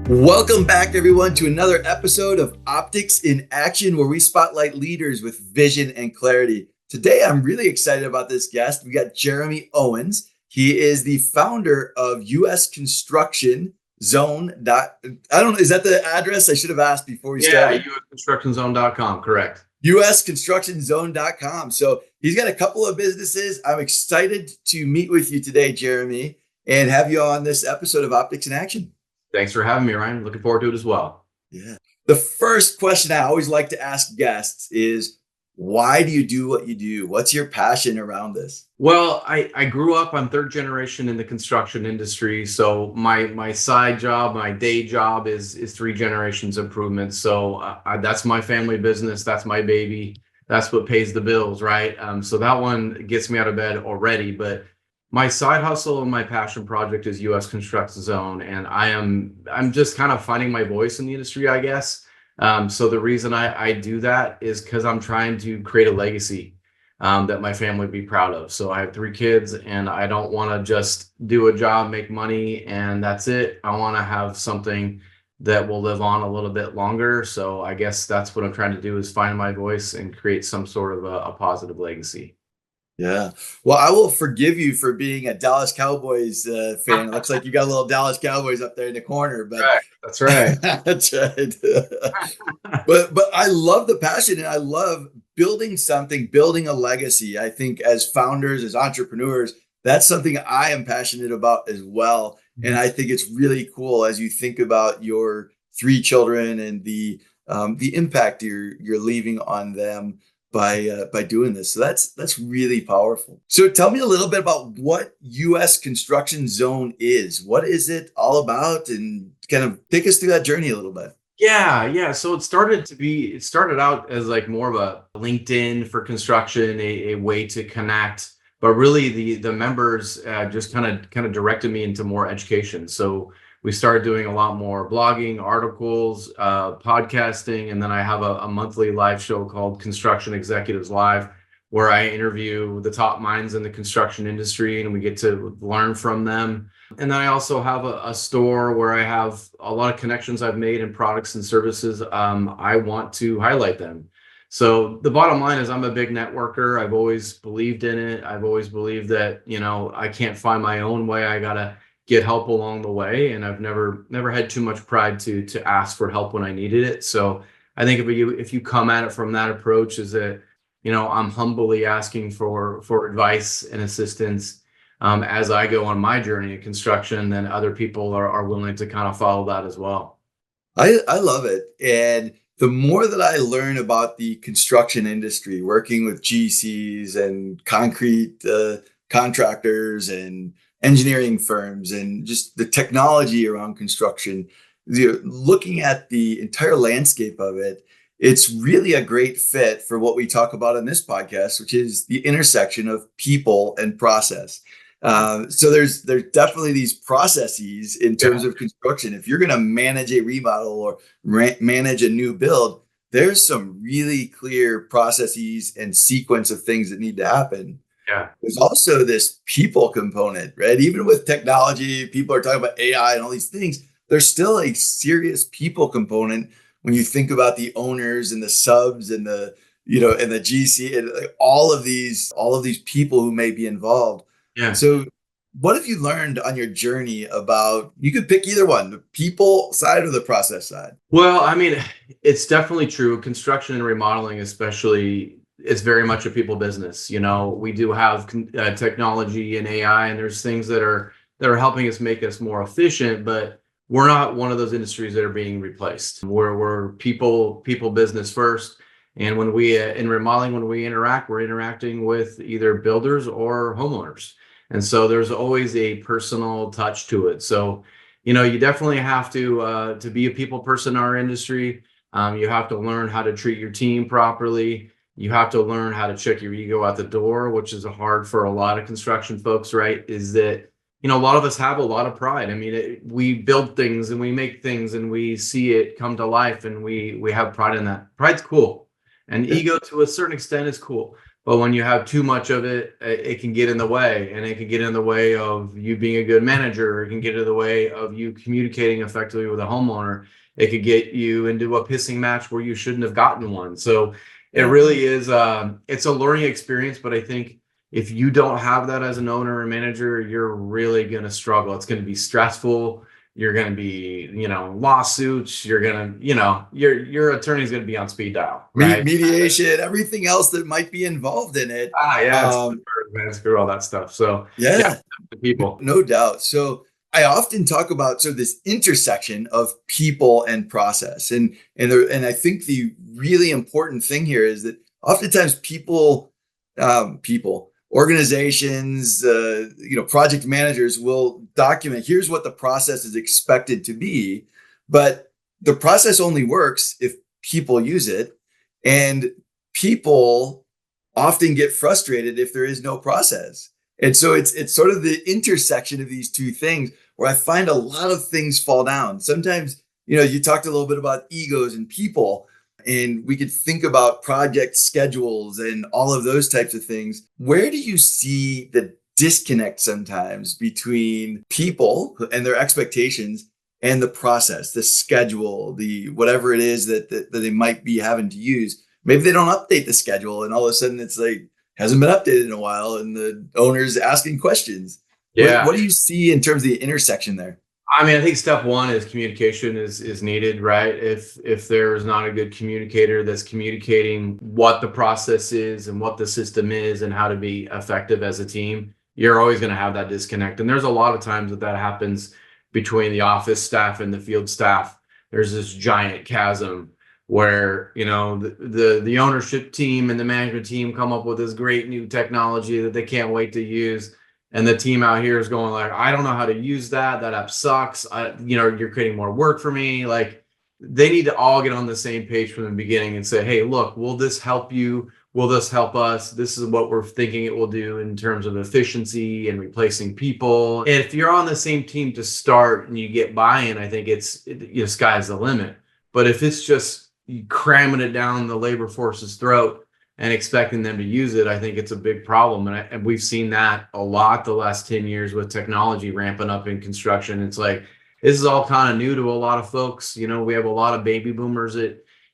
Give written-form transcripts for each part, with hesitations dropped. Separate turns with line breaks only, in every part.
Welcome back, everyone, to another episode of Optics in Action, where we spotlight leaders with vision and clarity. Today, I'm really excited about this guest. We got Jeremy Owens. He is the founder of US Construction Zone. I don't know, is that the address? I should have asked before we started.
usconstructionzone.com, correct.
usconstructionzone.com. So he's got a couple of businesses. I'm excited to meet with you today, Jeremy, and have you on this episode of Optics in Action.
Thanks for having me, Ryan. Looking forward to it as well.
Yeah. The first question I always like to ask guests is, why do you do what you do? What's your passion around this?
Well, I grew up, I'm third generation in the construction industry. So my side job, my day job is three generations improvement. So that's my family business. That's my baby. That's what pays the bills, right? So that one gets me out of bed already. But my side hustle and my passion project is US Construction Zone, and I'm just kind of finding my voice in the industry, I guess. So the reason I do that is because I'm trying to create a legacy that my family would be proud of. So I have three kids, and I don't want to just do a job, make money, and that's it. I want to have something that will live on a little bit longer. So I guess that's what I'm trying to do, is find my voice and create some sort of a positive legacy.
Yeah. Well, I will forgive you for being a Dallas Cowboys fan. It looks like you got a little Dallas Cowboys up there in the corner, but
Right. That's right.
that's right. But I love the passion, and I love building something, building a legacy. I think as founders, as entrepreneurs, that's something I am passionate about as well. And I think it's really cool as you think about your three children and the impact you're leaving on them by doing this. So that's really powerful. So tell me a little bit about what US Construction Zone is. What is it all about? And kind of take us through that journey a little bit.
Yeah. So it started out as like more of a LinkedIn for construction, a way to connect. But really the members just kind of directed me into more education. So we started doing a lot more blogging, articles, podcasting, and then I have a monthly live show called Construction Executives Live, where I interview the top minds in the construction industry, and we get to learn from them. And then I also have a store where I have a lot of connections I've made in products and services. I want to highlight them. So the bottom line is, I'm a big networker. I've always believed in it. I've always believed that, I can't find my own way. I gotta get help along the way, and I've never had too much pride to ask for help when I needed it. So I think if you come at it from that approach, is that I'm humbly asking for advice and assistance as I go on my journey in construction, then other people are willing to kind of follow that as well.
I love it. And the more that I learn about the construction industry, working with GCs and concrete contractors and engineering firms, and just the technology around construction, looking at the entire landscape of it, it's really a great fit for what we talk about in this podcast, which is the intersection of people and process. So there's definitely these processes in terms of construction. If you're going to manage a remodel or manage a new build, there's some really clear processes and sequence of things that need to happen.
Yeah.
There's also this people component, right? Even with technology, people are talking about AI and all these things. There's still a serious people component when you think about the owners and the subs and the and the GC and like all of these people who may be involved.
Yeah.
So what have you learned on your journey about, you could pick either one, the people side or the process side?
Well, I mean, it's definitely true. Construction and remodeling, especially, it's very much a people business. We do have technology and AI, and there's things that are helping us make us more efficient, but we're not one of those industries that are being replaced. We're people business first. And when we in remodeling, when we interact, we're interacting with either builders or homeowners. And so there's always a personal touch to it. So, you definitely have to be a people person in our industry. You have to learn how to treat your team properly. You have to learn how to check your ego at the door, which is hard for a lot of construction folks, right? Is that, a lot of us have a lot of pride. I mean, we build things and we make things and we see it come to life, and we have pride in that. Pride's cool. And ego, to a certain extent, is cool. But when you have too much of it, it can get in the way, and it can get in the way of you being a good manager. It can get in the way of you communicating effectively with a homeowner. It could get you into a pissing match where you shouldn't have gotten one. So it
Yeah.
really is, it's a learning experience, but I think if you don't have that as an owner or manager, you're really going to struggle. It's going to be stressful. You're going to be, lawsuits. You're going to, your attorney's going to be on speed dial, right?
Mediation, everything else that might be involved in it.
Yeah, it's advanced through all that stuff. So yeah,
Yeah,
the people.
no doubt. So I often talk about this intersection of people and process, and I think the really important thing here is that oftentimes people, organizations, project managers will document, here's what the process is expected to be, but the process only works if people use it, and people often get frustrated if there is no process. And so it's sort of the intersection of these two things where I find a lot of things fall down. Sometimes, you talked a little bit about egos and people, and we could think about project schedules and all of those types of things. Where do you see the disconnect sometimes between people and their expectations and the process, the schedule, the whatever it is that they might be having to use? Maybe they don't update the schedule, and all of a sudden it's like hasn't been updated in a while, and the owner's asking questions.
Yeah.
What do you see in terms of the intersection there?
I mean, I think step one is communication is needed, right? If there's not a good communicator that's communicating what the process is and what the system is and how to be effective as a team, you're always going to have that disconnect. And there's a lot of times that happens between the office staff and the field staff. There's this giant chasm where the ownership team and the management team come up with this great new technology that they can't wait to use, and the team out here is going like, I don't know how to use that app sucks, you're creating more work for me. Like, they need to all get on the same page from the beginning and say, hey, look, will this help you? Will this help us? This is what we're thinking it will do in terms of efficiency and replacing people. And if you're on the same team to start and you get buy-in, I think sky's the limit. But if it's just cramming it down the labor force's throat and expecting them to use it, I think it's a big problem. And we've seen that a lot the last 10 years with technology ramping up in construction. It's like, this is all kind of new to a lot of folks. We have a lot of baby boomers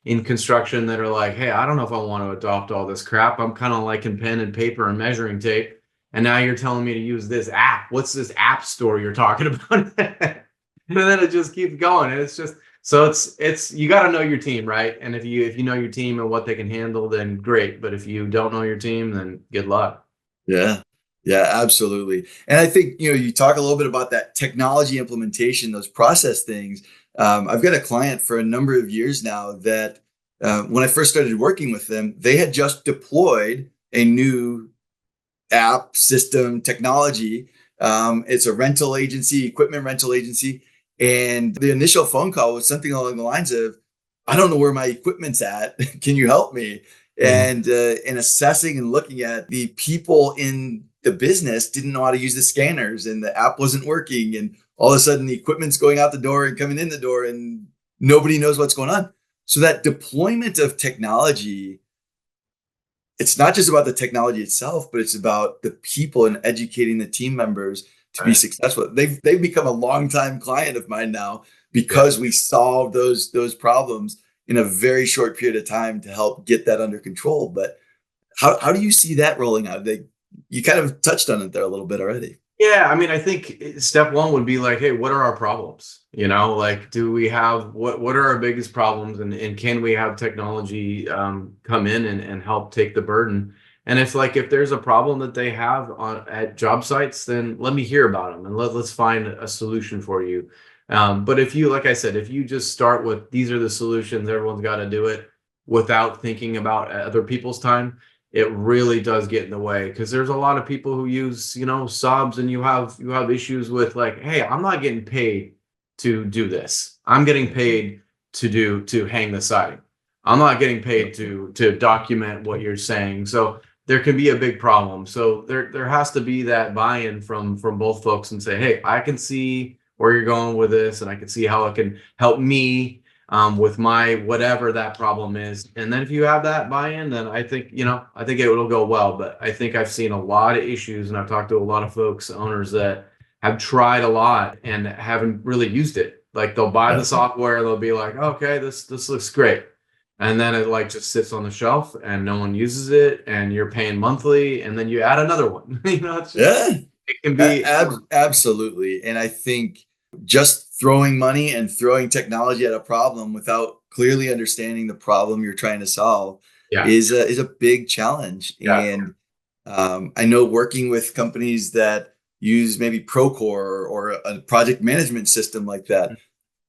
in construction that are like, hey, I don't know if I want to adopt all this crap. I'm kind of liking pen and paper and measuring tape. And now you're telling me to use this app. What's this app store you're talking about? And then it just keeps going. And it's just, so it's you got to know your team, right? And if you know your team and what they can handle, then great. But if you don't know your team, then good luck.
Yeah. Yeah, absolutely. And I think, you talk a little bit about that technology implementation, those process things. I've got a client for a number of years now that when I first started working with them, they had just deployed a new app system technology. It's a rental agency, equipment rental agency. And the initial phone call was something along the lines of, I don't know where my equipment's at. Can you help me? And in assessing and looking at the people in the business didn't know how to use the scanners, and the app wasn't working. And all of a sudden the equipment's going out the door and coming in the door, and nobody knows what's going on. So that deployment of technology, it's not just about the technology itself, but it's about the people and educating the team members to be successful. They've become a longtime client of mine now because we solved those problems in a very short period of time to help get that under control. But how do you see that rolling out? You kind of touched on it there a little bit already.
Yeah, I mean, I think step one would be like, hey, what are our problems? Like, do we have what are our biggest problems, and can we have technology come in and help take the burden? And if there's a problem that they have at job sites, then let me hear about them and let's find a solution for you. But if you, like I said, if you just start with these are the solutions, everyone's got to do it without thinking about other people's time, it really does get in the way, because there's a lot of people who use, subs, and you have issues with like, hey, I'm not getting paid to do this. I'm getting paid to hang the siding. I'm not getting paid to document what you're saying. So there can be a big problem. So there has to be that buy-in from both folks and say, hey, I can see where you're going with this, and I can see how it can help me with my whatever that problem is. And then if you have that buy-in, then I think it will go well. But I think I've seen a lot of issues, and I've talked to a lot of folks, owners that have tried a lot and haven't really used it. Like they'll buy the software, they'll be like, okay, this looks great. And then it like just sits on the shelf and no one uses it, and you're paying monthly, and then you add another one. It's just, it can be
Absolutely. And I think just throwing money and throwing technology at a problem without clearly understanding the problem you're trying to solve
yeah,
is a big challenge.
yeah.
And I know working with companies that use maybe Procore or a project management system like that,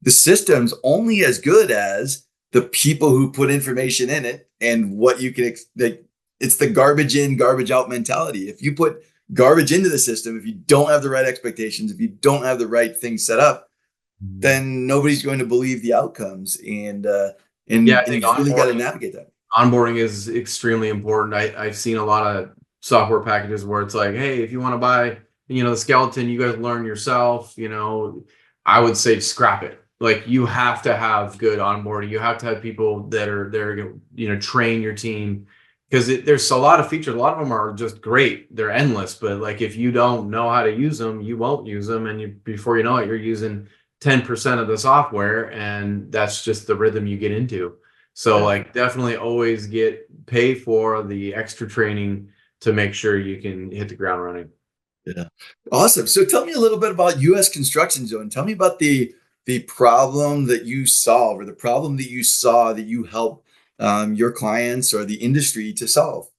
the system's only as good as the people who put information in it and what you can like. It's the garbage in, garbage out mentality. If you put garbage into the system, if you don't have the right expectations, if you don't have the right things set up, then nobody's going to believe the outcomes.
Yeah, I
And
think
you've really got to navigate that.
onboarding is extremely important. I've seen a lot of software packages where it's like, hey, if you want to buy, the skeleton, you guys learn yourself, I would say scrap it. Like you have to have good onboarding. You have to have people that are there, train your team, because there's a lot of features. A lot of them are just great. They're endless, but like if you don't know how to use them, you won't use them. And before you know it, you're using 10% of the software, and that's just the rhythm you get into. So like definitely always pay for the extra training to make sure you can hit the ground running.
Yeah. Awesome. So tell me a little bit about US Construction Zone. Tell me about the problem that you solve, or the problem that you saw that you help your clients or the industry to solve.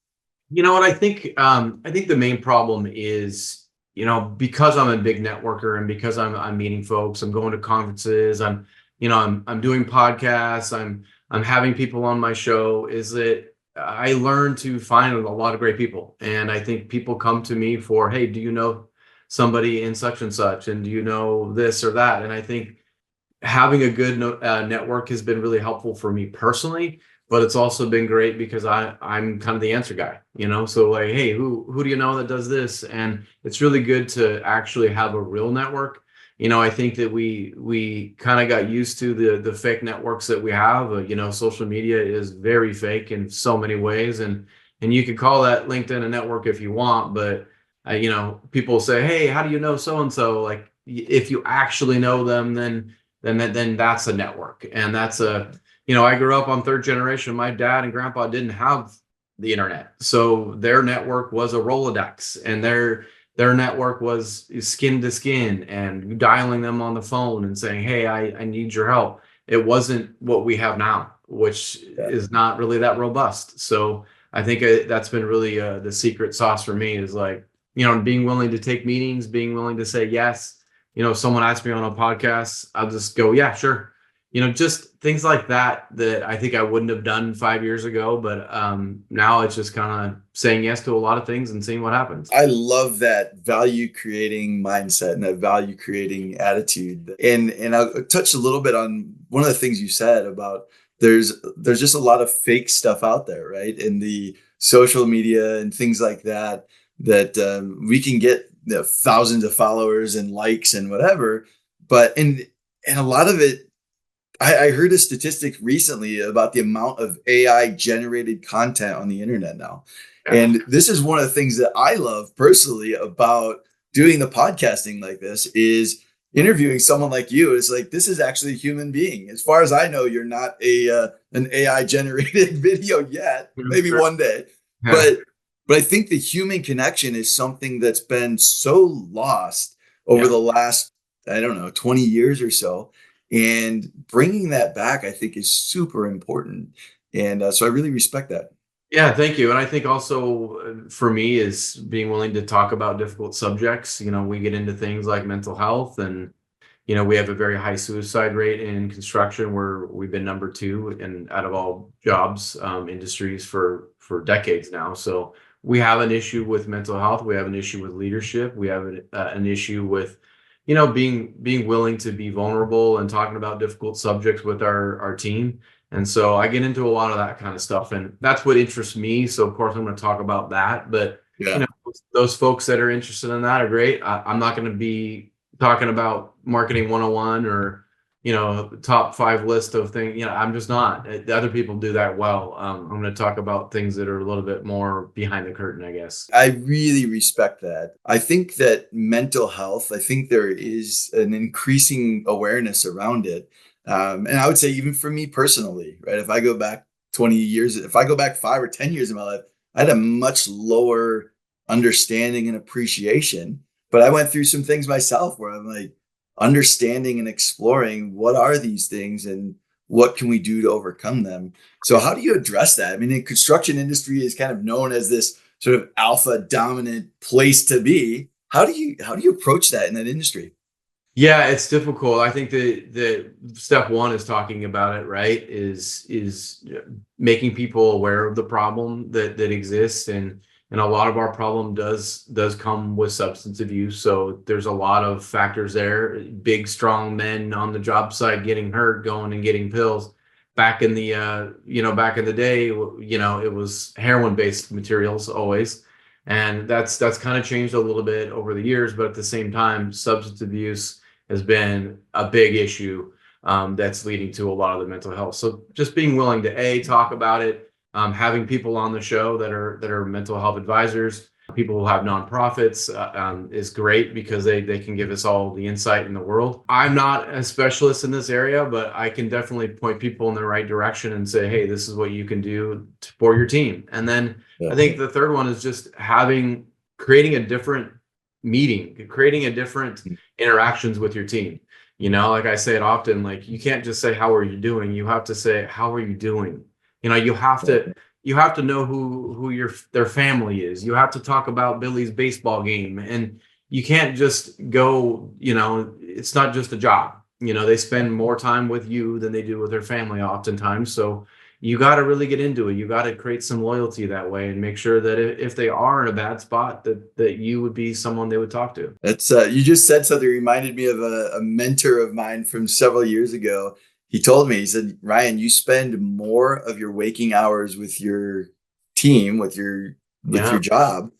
You know what I think the main problem is, because I'm a big networker and because I'm meeting folks, I'm going to conferences, I'm doing podcasts, I'm having people on my show, is that I learned to find a lot of great people. And I think people come to me for, hey, do you know somebody in such and such? And do you know this or that? And I think having a good network has been really helpful for me personally, but it's also been great because I'm kind of the answer guy, so like, hey, who do you know that does this? And it's really good to actually have a real network. I think that we kind of got used to the fake networks that we have. Social media is very fake in so many ways, and you could call that LinkedIn a network if you want, but people say, hey, how do you know so and so? Like, if you actually know them, then that's a network. And that's I grew up on third generation. My dad and grandpa didn't have the internet, so their network was a Rolodex, and their network was skin to skin and dialing them on the phone and saying, hey, I need your help. It wasn't what we have now, which is not really that robust. So I think that's been really the secret sauce for me, is like, being willing to take meetings, being willing to say yes. If someone asks me on a podcast, I'll just go, yeah, sure. Just things like that I think I wouldn't have done 5 years ago. But now it's just kind of saying yes to a lot of things and seeing what happens.
I love that value creating mindset and that value creating attitude. And I'll touch a little bit on one of the things you said about there's just a lot of fake stuff out there, right? In the social media and things like that, we can get thousands of followers and likes and whatever. But and a lot of it, I heard a statistic recently about the amount of AI generated content on the internet now. And this is one of the things that I love personally about doing the podcasting like this, is interviewing someone like you. It's like, this is actually a human being. As far as I know, you're not an AI generated video yet, maybe one day. But I think the human connection is something that's been so lost over the last, I don't know, 20 years or so. And bringing that back, I think, is super important. And so I really respect that.
Yeah, thank you. And I think also for me is being willing to talk about difficult subjects. We get into things like mental health, and we have a very high suicide rate in construction, where we've been number 2 in out of all jobs, industries for decades now. So we have an issue with mental health. We have an issue with leadership. We have an issue with being willing to be vulnerable and talking about difficult subjects with our team. And so I get into a lot of that kind of stuff, and that's what interests me. So of course I'm going to talk about that, but those folks that are interested in that are great. I'm not going to be talking about marketing 101 or top 5 list of things. I'm just not. The other people do that well. I'm going to talk about things that are a little bit more behind the curtain, I guess.
I really respect that. I think that mental health, I think there is an increasing awareness around it. And I would say, even for me personally, right? If I go back 20 years, if I go back 5 or 10 years in my life, I had a much lower understanding and appreciation. But I went through some things myself where I'm like understanding and exploring what are these things and what can we do to overcome them. So how do you address that? I mean, the construction industry is kind of known as this sort of alpha dominant place to be. How do you approach that in that industry?
Yeah, it's difficult. I think the step one is talking about it, right? Is making people aware of the problem that exists, and a lot of our problem does come with substance abuse. So there's a lot of factors there. Big, strong men on the job site getting hurt, going and getting pills. Back in the day, it was heroin based materials always, and that's kind of changed a little bit over the years. But at the same time, substance abuse has been a big issue, that's leading to a lot of the mental health. So just being willing to talk about it, having people on the show that are mental health advisors, people who have nonprofits, is great because they can give us all the insight in the world. I'm not a specialist in this area, but I can definitely point people in the right direction and say, hey, this is what you can do for your team. And then I
Yeah.
think the third one is just creating a different meeting, creating a different interactions with your team. Like I say it often, like you can't just say, how are you doing? You have to say, how are you doing? You have to know who their family is. You have to talk about Billy's baseball game, and you can't just go, it's not just a job. They spend more time with you than they do with their family oftentimes. So you got to really get into it. You got to create some loyalty that way and make sure that if they are in a bad spot, that you would be someone they would talk to.
That's you just said something reminded me of a mentor of mine from several years ago. He told me, he said, Ryan, you spend more of your waking hours with your team, with your
Yeah.
job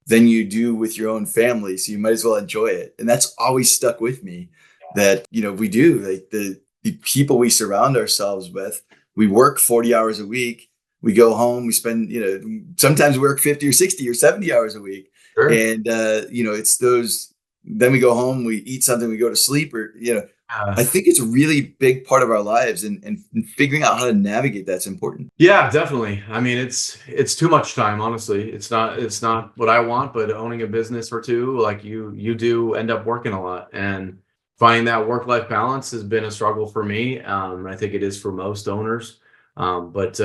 than you do with your own family. So you might as well enjoy it. And that's always stuck with me, that, we do, like the people we surround ourselves with. We work 40 hours a week. We go home, we spend, sometimes we work 50 or 60 or 70 hours a week.
Sure.
And it's those, then we go home, we eat something, we go to sleep, or I think it's a really big part of our lives, and figuring out how to navigate that's important.
Yeah, definitely. I mean, it's too much time, honestly. It's not what I want, but owning a business or two, like you do end up working a lot, and finding that work-life balance has been a struggle for me. I think it is for most owners. But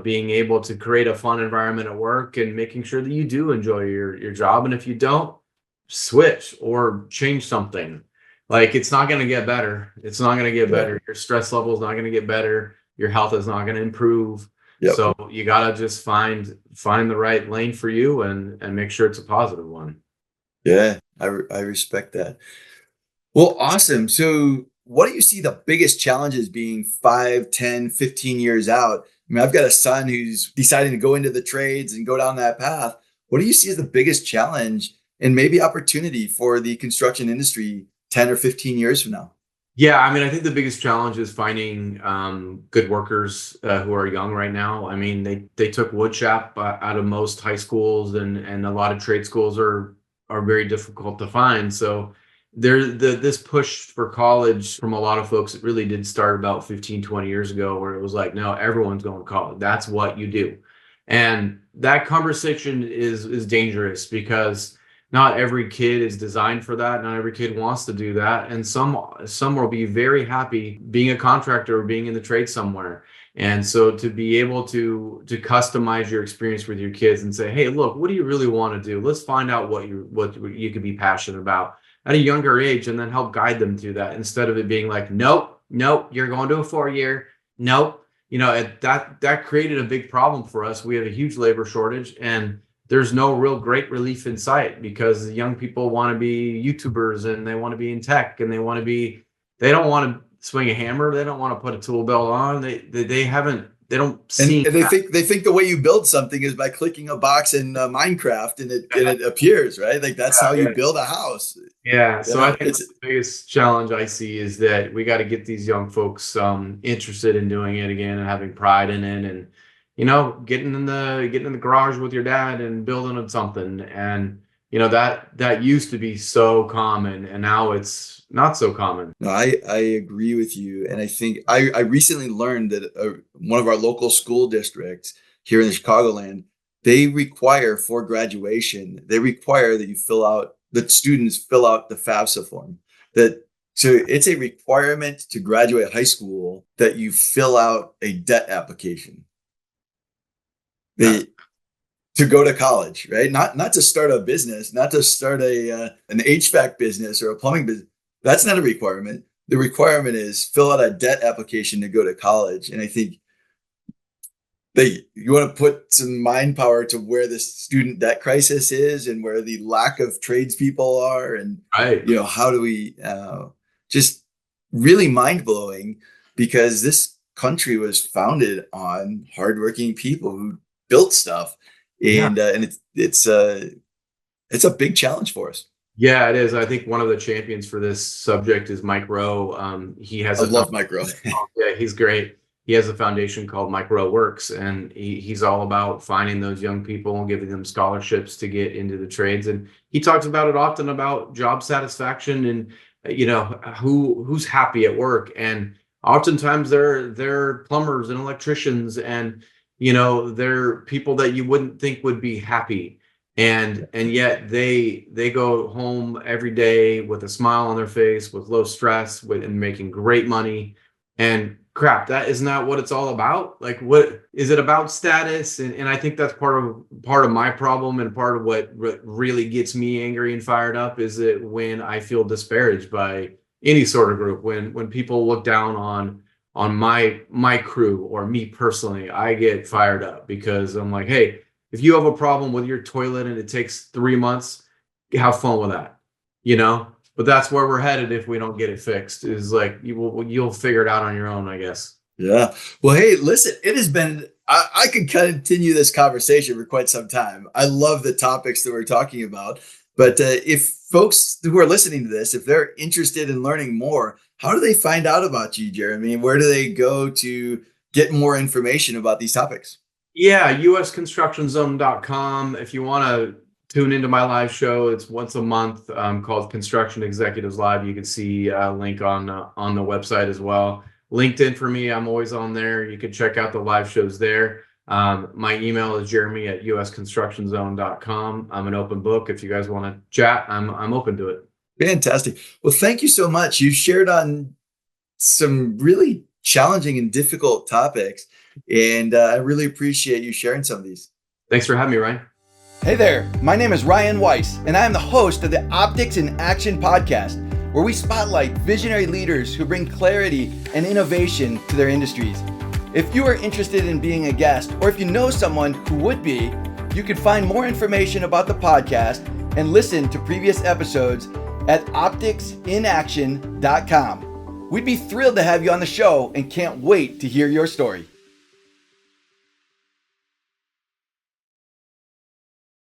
being able to create a fun environment at work and making sure that you do enjoy your job, and if you don't, switch or change something. Like, it's not going to get better. It's not going to get
Yeah.
better. Your stress level is not going to get better. Your health is not going to improve.
Yep.
So you got to just find the right lane for you, and make sure it's a positive one.
Yeah. I respect that. Well, awesome. So what do you see the biggest challenges being 5, 10, 15 years out? I mean, I've got a son who's deciding to go into the trades and go down that path. What do you see as the biggest challenge and maybe opportunity for the construction industry 10 or 15 years from now?
Yeah, I mean, I think the biggest challenge is finding good workers who are young right now. I mean, they took wood shop out of most high schools, and a lot of trade schools are very difficult to find. So this push for college from a lot of folks, it really did start about 15, 20 years ago, where it was like, no, everyone's going to college. That's what you do. And that conversation is dangerous, because not every kid is designed for that. Not every kid wants to do that. And some will be very happy being a contractor or being in the trade somewhere. And so to be able to customize your experience with your kids and say, hey, look, what do you really want to do? Let's find out what you could be passionate about at a younger age, and then help guide them through that, instead of it being like, nope, nope, you're going to a 4-year. Nope. That created a big problem for us. We had a huge labor shortage, and there's no real great relief in sight, because the young people want to be YouTubers, and they want to be in tech, and they don't want to swing a hammer. They don't want to put a tool belt on. They haven't see
And they think the way you build something is by clicking a box in Minecraft and it appears, right? Like that's how you
that.
build a house.
Yeah, so I
Yeah,
think
it's
that's the biggest challenge I see is that we got to get these young folks interested in doing it again and having pride in it, and getting in the garage with your dad and building on something. And that used to be so common, and now it's not so common.
No, I agree with you. And I think I recently learned that one of our local school districts here in the Chicagoland, they require for graduation, they require that students fill out the FAFSA form. So it's a requirement to graduate high school that you fill out a debt application.
That's
To go to college, right? Not to start a business, not to start an HVAC business or a plumbing business. That's not a requirement. The requirement is fill out a debt application to go to college. And I think you want to put some mind power to where the student debt crisis is and where the lack of tradespeople are, and
right.
how do we just really mind blowing, because this country was founded on hardworking people who built stuff,
Yeah.
and it's a big challenge for us.
Yeah, it is. I think one of the champions for this subject is Mike Rowe. He has
I love micro.
yeah, he's great. He has a foundation called Micro Works, and he's all about finding those young people and giving them scholarships to get into the trades. And he talks about it often about job satisfaction and who's happy at work. And oftentimes they're plumbers and electricians, and they're people that you wouldn't think would be happy. And yet they go home every day with a smile on their face, with low stress, and making great money. And crap, that is not what it's all about. Like, what is it about? Status? And I think that's part of my problem, and part of what really gets me angry and fired up is that when I feel disparaged by any sort of group, when people look down on my crew or me personally, I get fired up, because I'm like, hey, if you have a problem with your toilet and it takes 3 months, have fun with that, But that's where we're headed if we don't get it fixed. Is like you'll figure it out on your own, I guess.
Yeah. Well, hey, listen, it has been. I could continue this conversation for quite some time. I love the topics that we're talking about. But if folks who are listening to this, if they're interested in learning more, how do they find out about you, Jeremy? Where do they go to get more information about these topics?
Yeah, usconstructionzone.com. If you want to tune into my live show, it's once a month, called Construction Executives Live. You can see a link on the website as well. LinkedIn for me, I'm always on there. You can check out the live shows there. My email is jeremy@usconstructionzone.com. I'm an open book. If you guys want to chat, I'm open to it.
Fantastic. Well, thank you so much. You shared on some really challenging and difficult topics, and I really appreciate you sharing some of these.
Thanks for having me, Ryan.
Hey there, my name is Ryan Weiss, and I am the host of the Optics in Action podcast, where we spotlight visionary leaders who bring clarity and innovation to their industries. If you are interested in being a guest, or if you know someone who would be, you can find more information about the podcast and listen to previous episodes at opticsinaction.com. We'd be thrilled to have you on the show and can't wait to hear your story.